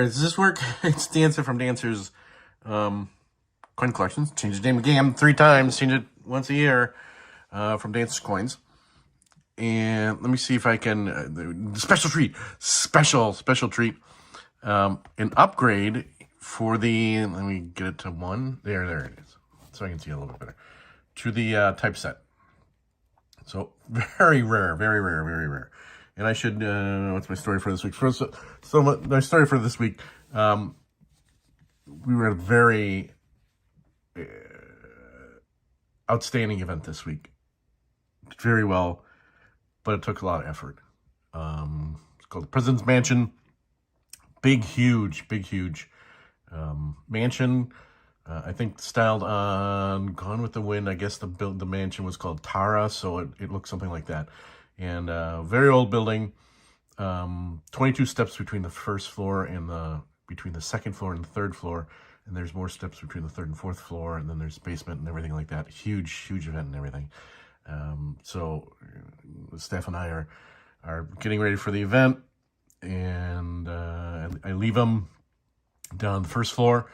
right, does this work? It's Dancer from Dancer's Coin Collections. Changed the name again 3 times. Change it once a year from Dancer's Coins. And let me see if I can... special treat. Special treat. An upgrade for the... Let me get it to 1. There it is. So I can see it a little bit better. To the typeset. So very rare. And I should, what's my story for this week? So my story for this week, we were at a very outstanding event this week. Did very well, but it took a lot of effort. It's called the President's Mansion. Big, huge mansion. I think styled on Gone with the Wind. I guess the mansion was called Tara, so it looks something like that. And very old building, 22 steps between the first floor and between the second floor and the third floor, and there's more steps between the third and fourth floor, and then there's basement and everything like that. Huge event and everything. So Steph and I are getting ready for the event, and I leave them down on the first floor,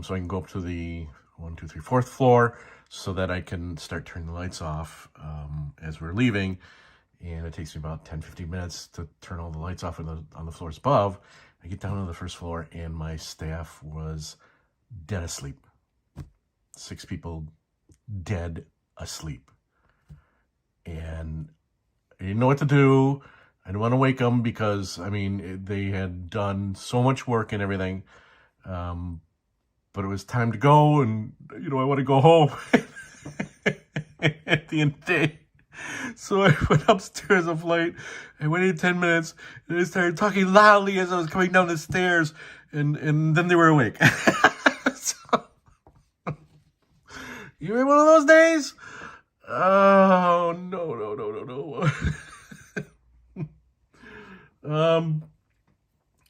so I can go up to the 1, 2, 3, 4th floor, so that I can start turning the lights off as we're leaving. And it takes me about 10-15 minutes to turn all the lights off on the floors above. I get down to the first floor, and my staff was dead asleep. 6 people dead asleep. And I didn't know what to do. I didn't want to wake them because, I mean, they had done so much work and everything. But it was time to go, and, I want to go home at the end of the day. So I went upstairs of late. I waited 10 minutes, and I started talking loudly as I was coming down the stairs, and then they were awake. So, you had one of those days? Oh, no.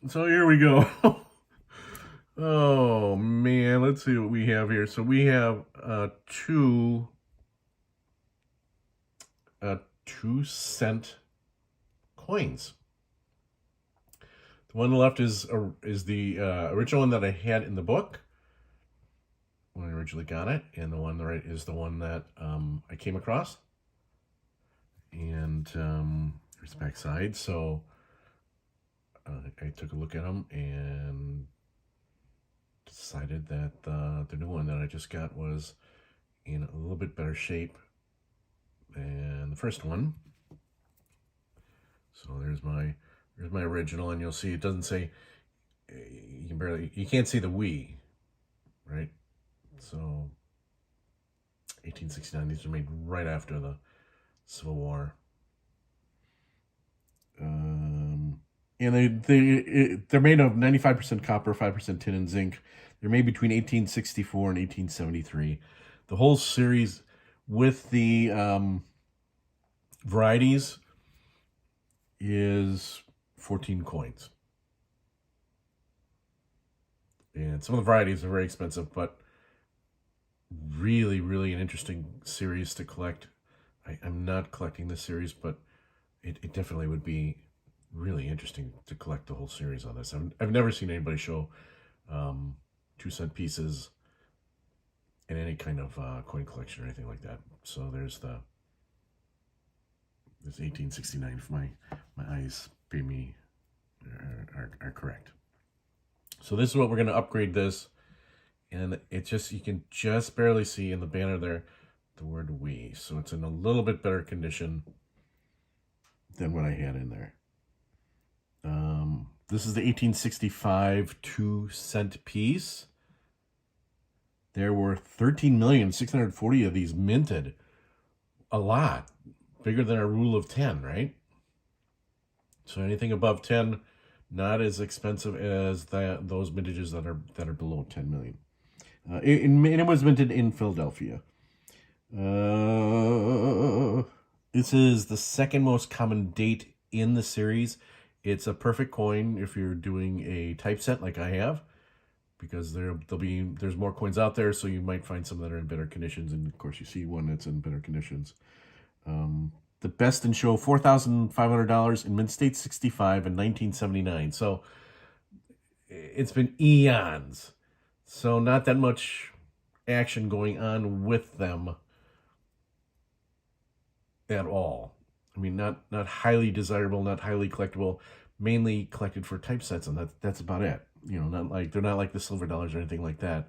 So here we go. Oh, man, let's see what we have here. So we have 2-cent coins. The one on the left is the original one that I had in the book when I originally got it, and the one on the right is the one that I came across. And here's the back side. So I took a look at them and decided that the new one that I just got was in a little bit better shape than the first one. So there's my original, and you'll see it doesn't say, you can't see the "we," right? So 1869, these were made right after the Civil War. And they're made of 95% copper, 5% tin and zinc. They're made between 1864 and 1873. The whole series with the varieties is 14 coins. And some of the varieties are very expensive, but really an interesting series to collect. I'm not collecting this series, but it definitely would be really interesting to collect the whole series on this. I've never seen anybody show 2-cent pieces in any kind of coin collection or anything like that. So there's 1869 if my eyes pay me are correct. So this is what we're going to upgrade this, and you can just barely see in the banner there the word "we." So it's in a little bit better condition than what I had in there. This is the 1865 2-cent piece. There were 13,640,000 of these minted. A lot. Bigger than our rule of 10, right? So anything above 10, not as expensive as those mintages that are below 10 million. And it was minted in Philadelphia. This is the second most common date in the series. It's a perfect coin if you're doing a typeset like I have, because there's more coins out there, so you might find some that are in better conditions, and of course you see one that's in better conditions. The best in show, $4,500 in mint state 65 in 1979. So it's been eons. So not that much action going on with them at all. I mean, not highly desirable, not highly collectible, mainly collected for typesets, and that's about it. You know, they're not like the silver dollars or anything like that,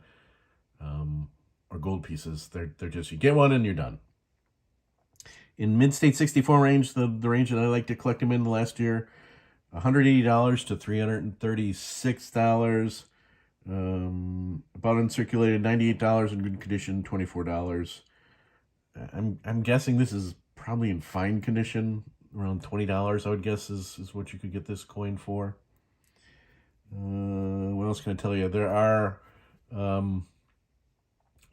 or gold pieces. They're just, you get one and you're done. In mid-state 64 range, the range that I like to collect them in the last year, $180 to $336. About uncirculated, $98 in good condition, $24. I'm guessing this is probably in fine condition, around $20, I would guess is what you could get this coin for. What else can I tell you? There are a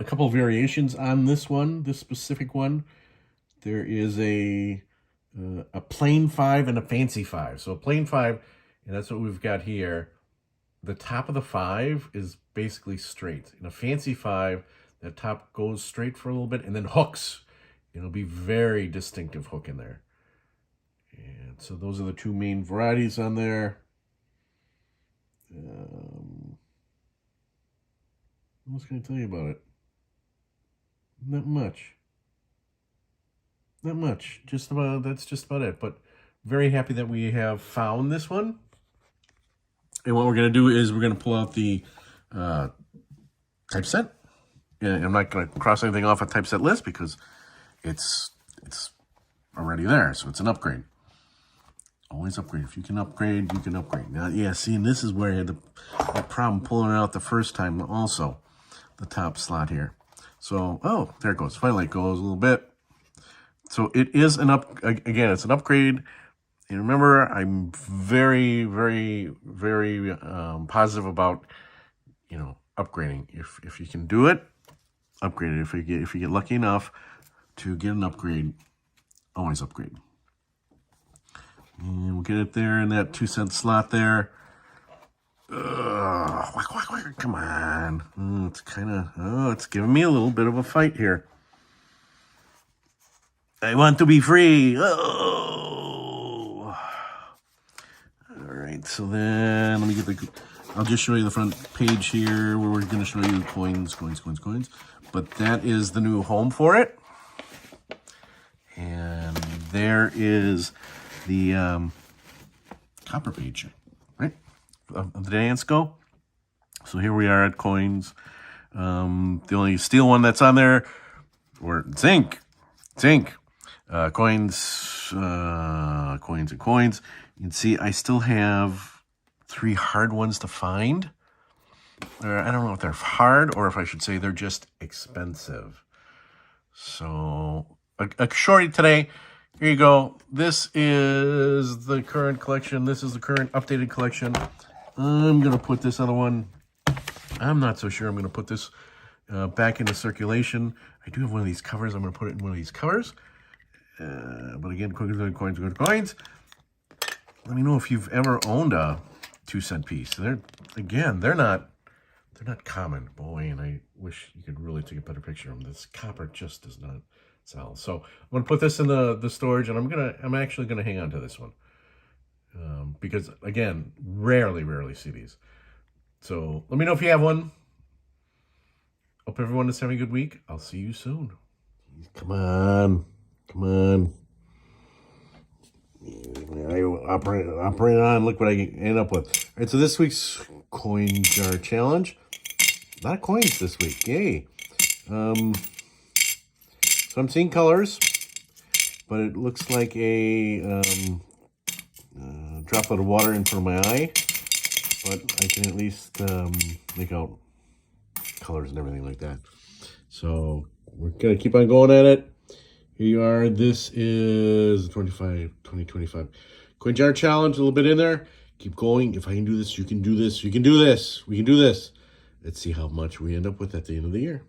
couple variations on this one, this specific one. There is a plain 5 and a fancy 5. So a plain 5, and that's what we've got here. The top of the 5 is basically straight. In a fancy 5, that top goes straight for a little bit and then hooks. It'll be very distinctive hook in there. And so those are the two main varieties on there. What else can I tell you about it? Not much. Not much. That's just about it. But very happy that we have found this one. And what we're going to do is we're going to pull out the typeset. And I'm not going to cross anything off a typeset list because it's already there. So it's an upgrade. Always upgrade. If you can upgrade, you can upgrade. Now, yeah, see, and this is where I had the problem pulling it out the first time also. The top slot here. So, oh, there it goes. Finally, it goes a little bit. So it is again, it's an upgrade. And remember, I'm very, very, very positive about, you know, upgrading. If you can do it, upgrade it. If you get lucky enough to get an upgrade, always upgrade. And we'll get it there in that 2-cent slot there. Come on. It's kind of, it's giving me a little bit of a fight here. I want to be free. Oh. All right, so then let me get I'll just show you the front page here where we're going to show you coins. But that is the new home for it. And there is the copper page, right, of the Dansco. So here we are at coins. The only steel one that's on there, or zinc. Coins. You can see I still have 3 hard ones to find. I don't know if they're hard or if I should say they're just expensive. So a shorty today. Here you go. This is the current collection. This is the current updated collection. I'm going to put this other one. I'm not so sure I'm going to put this back into circulation. I do have one of these covers. I'm going to put it in one of these covers. But again, coins. Let me know if you've ever owned a 2-cent piece. They're not common. Boy, and I wish you could really take a better picture of them. This copper just does not sell. So I'm going to put this in the storage, and I'm actually going to hang on to this one. Because again, rarely see these. So let me know if you have one. Hope everyone is having a good week. I'll see you soon. Come on. I operate on. Look what I end up with. All right, so this week's coin jar challenge. A lot of coins this week. Yay. So I'm seeing colors, but it looks like a droplet of water in front of my eye. But I can at least make out colors and everything like that. So we're going to keep on going at it. Here you are. This is 2025 coin jar challenge. A little bit in there. Keep going. If I can do this, you can do this. You can do this. We can do this. Let's see how much we end up with at the end of the year.